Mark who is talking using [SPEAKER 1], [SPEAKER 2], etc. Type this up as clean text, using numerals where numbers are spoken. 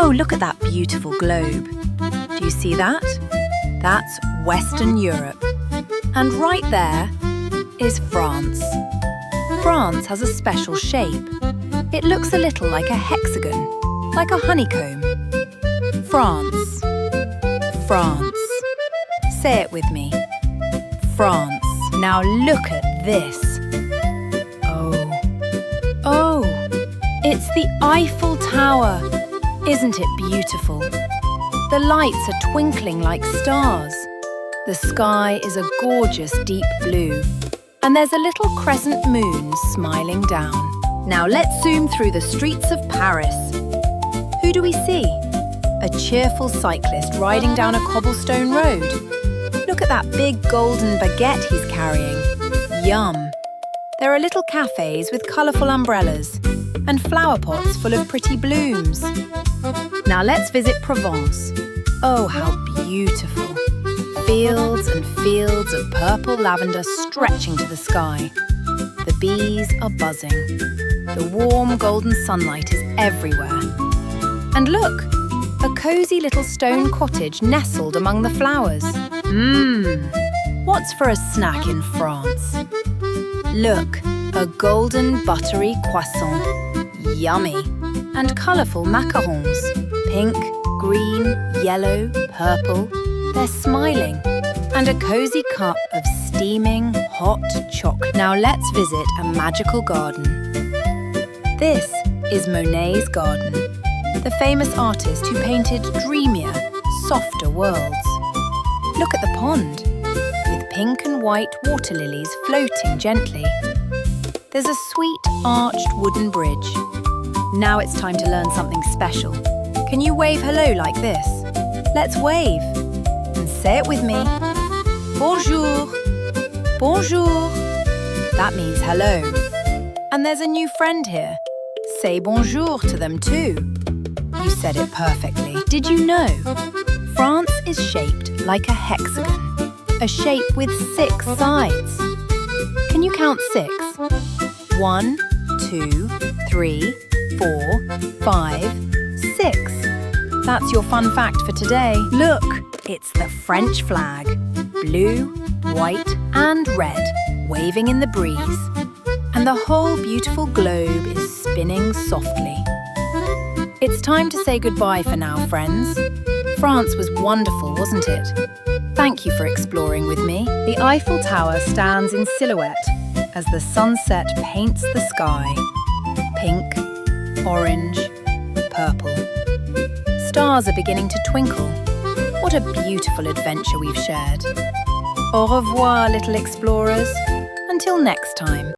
[SPEAKER 1] Oh, look at that beautiful globe. Do you see that? That's Western Europe. And right there is France. France has a special shape. It looks a little like a hexagon, like a honeycomb. France. France. Say it with me. France. Now look at this. Oh, it's the Eiffel Tower. Isn't it beautiful? The lights are twinkling like stars. The sky is a gorgeous deep blue. And there's a little crescent moon smiling down. Now let's zoom through the streets of Paris. Who do we see? A cheerful cyclist riding down a cobblestone road. Look at that big golden baguette he's carrying. Yum! There are little cafes with colourful umbrellas and flower pots full of pretty blooms. Now let's visit Provence. Oh, how beautiful! Fields and fields of purple lavender stretching to the sky. The bees are buzzing. The warm golden sunlight is everywhere. And look, a cosy little stone cottage nestled among the flowers. What's for a snack in France? Look, a golden buttery croissant. Yummy! And colourful macarons. Pink, green, yellow, purple. They're smiling. And a cosy cup of steaming, hot chocolate. Now let's visit a magical garden. This is Monet's garden, the famous artist who painted dreamier, softer worlds. Look at the pond, with pink and white water lilies floating gently. There's a sweet, arched wooden bridge. Now it's time to learn something special. Can you wave hello like this? Let's wave. And say it with me. Bonjour. Bonjour. That means hello. And there's a new friend here. Say bonjour to them too. You said it perfectly. Did you know? France is shaped like a hexagon, a shape with 6 sides. Can you count 6? 1, 2, 3, 4, 5, 6. That's your fun fact for today. Look, it's the French flag. Blue, white and red, waving in the breeze. And the whole beautiful globe is spinning softly. It's time to say goodbye for now, friends. France was wonderful, wasn't it? Thank you for exploring with me. The Eiffel Tower stands in silhouette as the sunset paints the sky. Pink, orange, purple. Stars are beginning to twinkle. What a beautiful adventure we've shared. Au revoir, little explorers. Until next time.